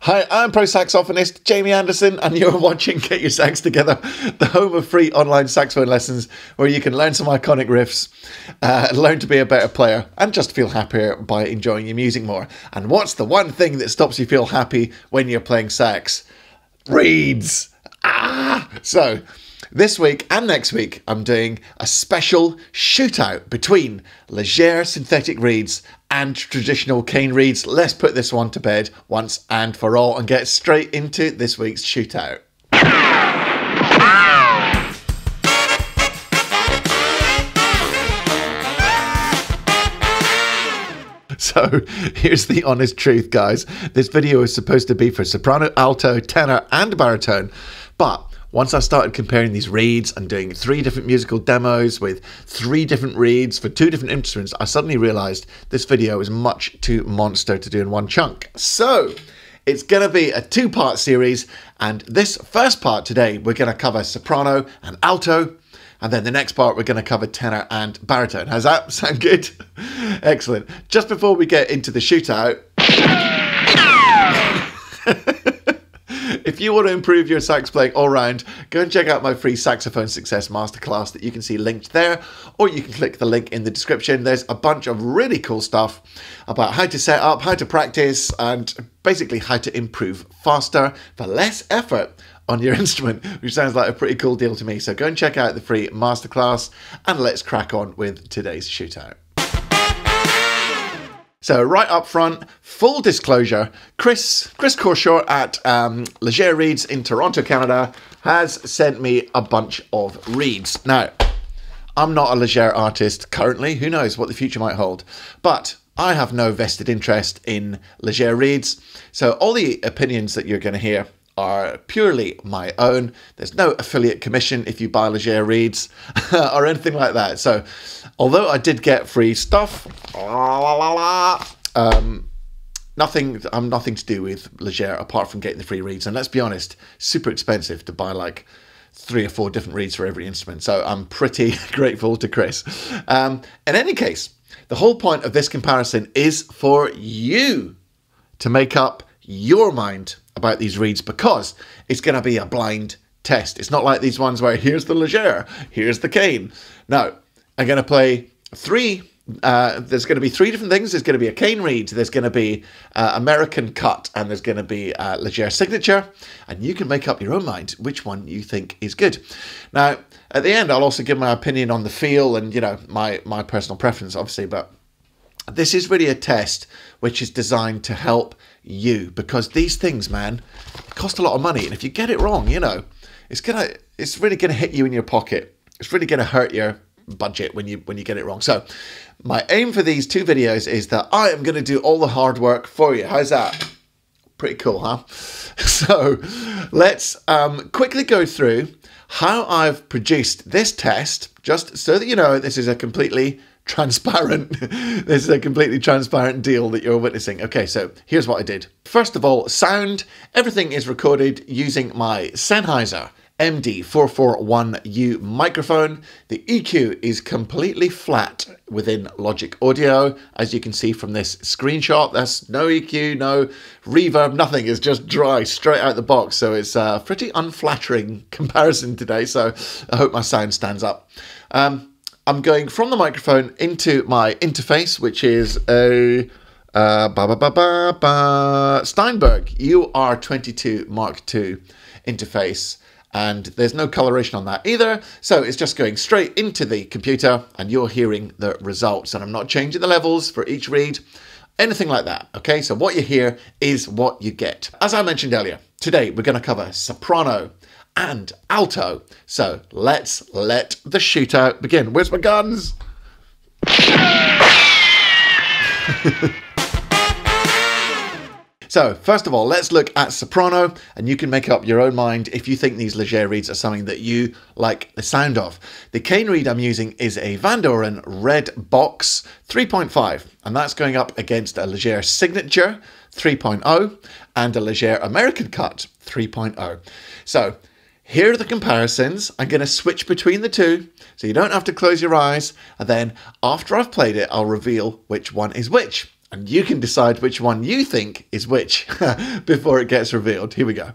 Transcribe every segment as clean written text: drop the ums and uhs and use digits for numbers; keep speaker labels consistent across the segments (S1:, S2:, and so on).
S1: Hi, I'm pro saxophonist Jamie Anderson, and you're watching Get Your Sax Together, the home of free online saxophone lessons where you can learn some iconic riffs, learn to be a better player, and just feel happier by enjoying your music more. And what's the one thing that stops you feel happy when you're playing sax? Reeds! So, this week and next week, I'm doing a special shootout between Légère synthetic reeds and traditional cane reeds. Let's put this one to bed once and for all and get straight into this week's shootout. So here's the honest truth, guys. This video is supposed to be for soprano, alto, tenor and baritone, but once I started comparing these reeds and doing 3 different musical demos with 3 different reeds for 2 different instruments, I suddenly realized this video is much too monster to do in one chunk. So it's going to be a 2-part series, and this first part today we're going to cover soprano and alto, and then the next part we're going to cover tenor and baritone. How's that? Sound good? Excellent. Just before we get into the shootout, if you want to improve your sax playing all round, go and check out my free Saxophone Success Masterclass that you can see linked there, or you can click the link in the description. There's a bunch of really cool stuff about how to set up, how to practice, and basically how to improve faster for less effort on your instrument, which sounds like a pretty cool deal to me. So go and check out the free Masterclass, and let's crack on with today's shootout. So right up front, full disclosure, Chris Courshort at Légère Reeds in Toronto, Canada, has sent me a bunch of reeds. Now, I'm not a Légère artist currently. Who knows what the future might hold? But I have no vested interest in Légère Reeds. So all the opinions that you're going to hear are purely my own. There's no affiliate commission if you buy Légère reeds or anything like that. So although I did get free stuff, nothing to do with Légère apart from getting the free reeds. And let's be honest, super expensive to buy like 3 or 4 different reeds for every instrument. So I'm pretty grateful to Chris. In any case, the whole point of this comparison is for you to make up your mind about these reeds, because it's going to be a blind test. It's not like these ones where here's the Légère, here's the cane. No, I'm going to play 3. There's going to be 3 different things. There's going to be a cane reed, there's going to be American cut, and there's going to be Légère signature, and you can make up your own mind which one you think is good. Now, at the end, I'll also give my opinion on the feel and, you know, my personal preference, obviously, but this is really a test which is designed to help you, because these things, man, cost a lot of money, and if you get it wrong, you know, it's really gonna hit you in your pocket. It's really gonna hurt your budget when you get it wrong. So my aim for these 2 videos is that I am gonna do all the hard work for you. How's that? Pretty cool, huh? So let's quickly go through how I've produced this test, just so that you know this is a completely transparent deal that you're witnessing. Okay, so here's what I did. First of all, sound. Everything is recorded using my Sennheiser MD441U microphone. The EQ is completely flat within Logic Audio. As you can see from this screenshot, there's no EQ, no reverb, nothing. It's just dry, straight out the box. So it's a pretty unflattering comparison today. So I hope my sound stands up. I'm going from the microphone into my interface, which is a Steinberg UR22 Mark II interface, and there's no coloration on that either, so it's just going straight into the computer and you're hearing the results, and I'm not changing the levels for each reed, anything like that. Okay, so what you hear is what you get. As I mentioned earlier, today we're going to cover soprano and alto. So let's let the shootout begin. Where's my guns? So first of all, let's look at soprano, and you can make up your own mind if you think these Légère reeds are something that you like the sound of. The cane reed I'm using is a Vandoren Red Box 3.5, and that's going up against a Légère Signature 3.0 and a Légère American Cut 3.0. So here are the comparisons. I'm going to switch between the 2, so you don't have to close your eyes, and then after I've played it, I'll reveal which one is which. And you can decide which one you think is which before it gets revealed. Here we go.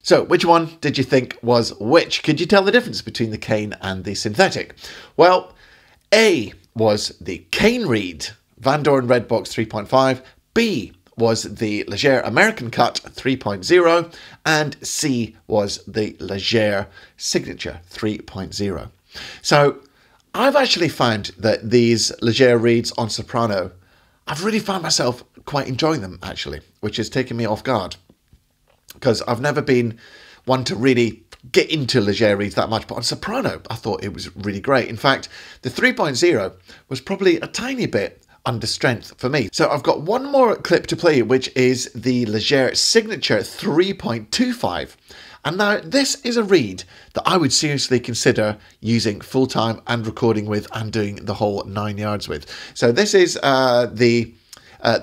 S1: So, which one did you think was which? Could you tell the difference between the cane and the synthetic? Well, A was the cane reed, Vandoren Red Box 3.5, B was the Légère American Cut 3.0, and C was the Légère Signature 3.0. So, I've actually found that these Légère reeds on soprano, I've really found myself quite enjoying them, actually, which has taken me off guard. Because I've never been one to really get into Légère reeds that much, but on soprano, I thought it was really great. In fact, the 3.0 was probably a tiny bit under strength for me. So I've got one more clip to play, which is the Légère Signature 3.25. And now this is a reed that I would seriously consider using full-time and recording with and doing the whole 9 yards with. So this is the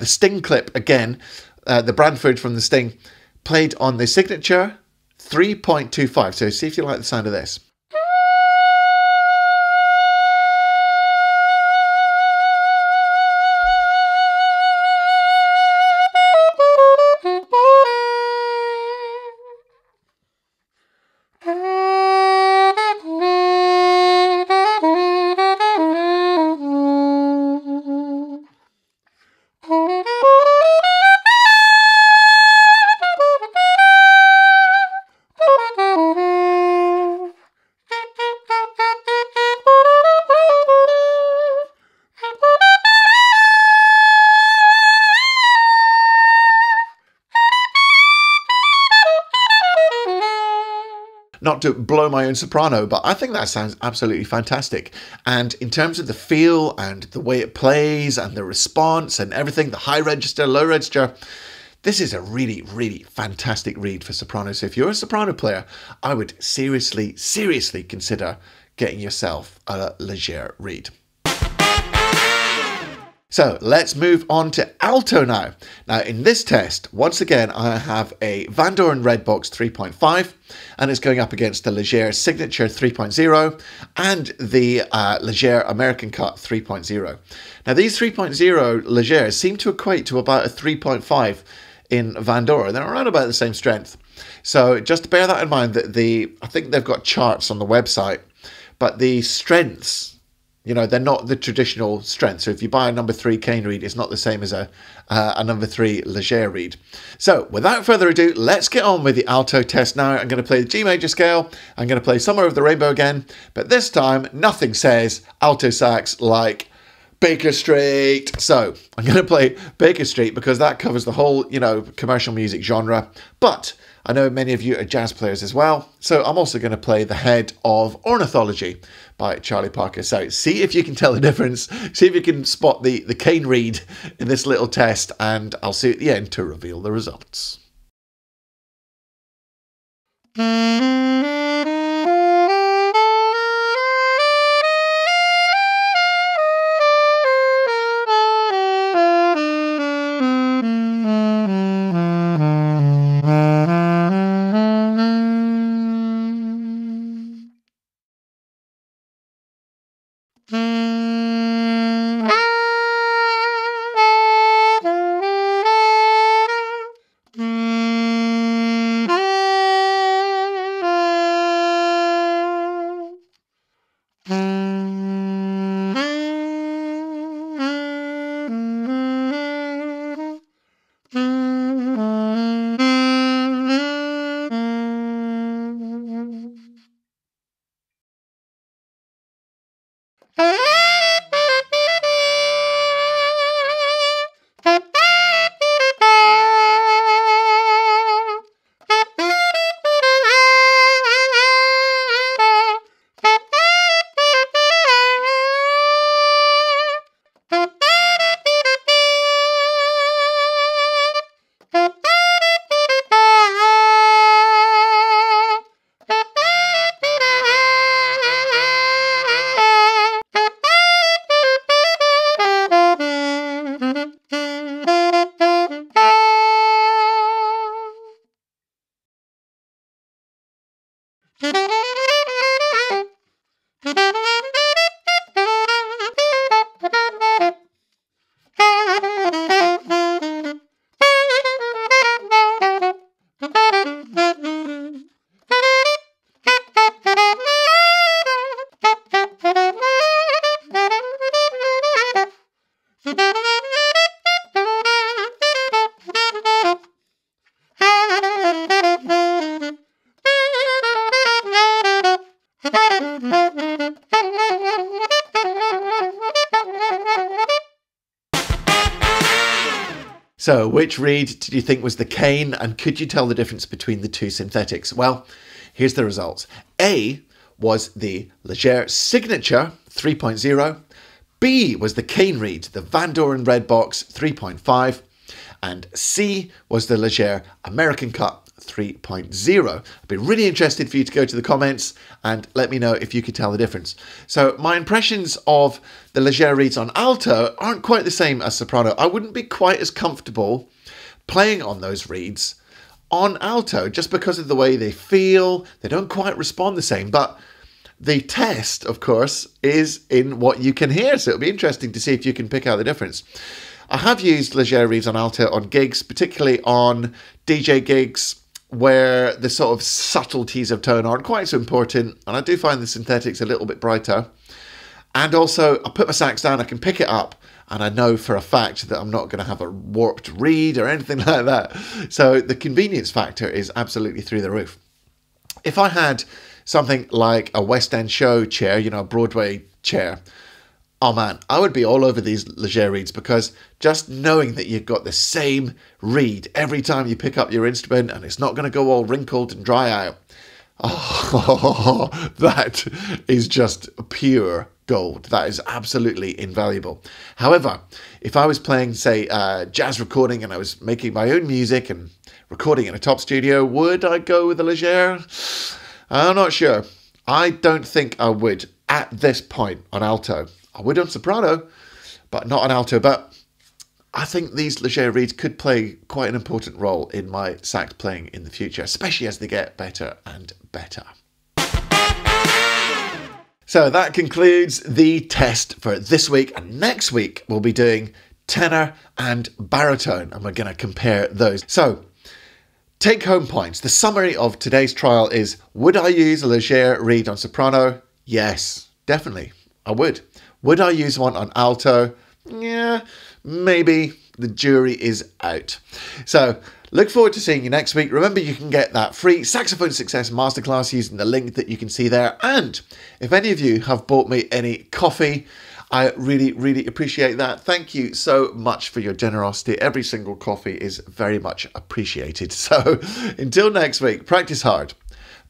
S1: Sting clip again, the Branford from the Sting, played on the Signature 3.25. So see if you like the sound of this. Not to blow my own soprano, but I think that sounds absolutely fantastic. And in terms of the feel and the way it plays and the response and everything, the high register, low register, this is a really, really fantastic reed for soprano. So if you're a soprano player, I would seriously, seriously consider getting yourself a Légère reed. So let's move on to alto now. Now in this test, once again, I have a Vandoren Red Box 3.5 and it's going up against the Légère Signature 3.0 and the Légère American Cut 3.0. Now these 3.0 Légères seem to equate to about a 3.5 in Vandoren. They're around about the same strength. So just bear that in mind that I think they've got charts on the website, but the strengths, you know, they're not the traditional strength. So if you buy a number 3 cane reed, it's not the same as a number 3 Légère reed. So without further ado, let's get on with the alto test now. I'm going to play the G major scale. I'm going to play Somewhere Over the Rainbow again. But this time, nothing says alto sax like Baker Street. So I'm going to play Baker Street because that covers the whole, you know, commercial music genre. But I know many of you are jazz players as well, so I'm also going to play The Head of Ornithology by Charlie Parker. So see if you can tell the difference, see if you can spot the cane reed in this little test, and I'll see you at the end to reveal the results. So, which reed did you think was the cane, and could you tell the difference between the two synthetics? Well, here's the results. A was the Légère Signature 3.0. B was the cane reed, the Vandoren Red Box 3.5. And C was the Légère American Cut 3.0. I'd be really interested for you to go to the comments and let me know if you could tell the difference. So my impressions of the Légère reeds on alto aren't quite the same as soprano. I wouldn't be quite as comfortable playing on those reeds on alto just because of the way they feel. They don't quite respond the same, but the test, of course, is in what you can hear. So it'll be interesting to see if you can pick out the difference. I have used Légère reeds on alto on gigs, particularly on DJ gigs where the sort of subtleties of tone aren't quite so important, and I do find the synthetics a little bit brighter. And also, I put my sax down, I can pick it up, and I know for a fact that I'm not going to have a warped reed or anything like that. So the convenience factor is absolutely through the roof. If I had something like a West End show chair, you know, a Broadway chair, oh man, I would be all over these Légère reeds, because just knowing that you've got the same reed every time you pick up your instrument and it's not going to go all wrinkled and dry out, oh, that is just pure gold. That is absolutely invaluable. However, if I was playing, say, jazz recording and I was making my own music and recording in a top studio, would I go with the Légère? I'm not sure. I don't think I would at this point on alto. I would on soprano, but not on alto. But I think these Légère reeds could play quite an important role in my sax playing in the future, especially as they get better and better. So that concludes the test for this week. And next week, we'll be doing tenor and baritone, and we're going to compare those. So take home points. The summary of today's trial is, would I use a Légère reed on soprano? Yes, definitely, I would. Would I use one on alto? Yeah, maybe. The jury is out. So look forward to seeing you next week. Remember, you can get that free Saxophone Success Masterclass using the link that you can see there. And if any of you have bought me any coffee, I really, really appreciate that. Thank you so much for your generosity. Every single coffee is very much appreciated. So until next week, practice hard,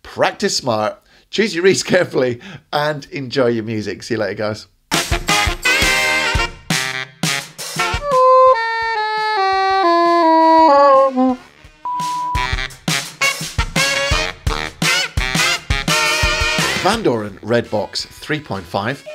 S1: practice smart, choose your reeds carefully, and enjoy your music. See you later, guys. red box 3.5.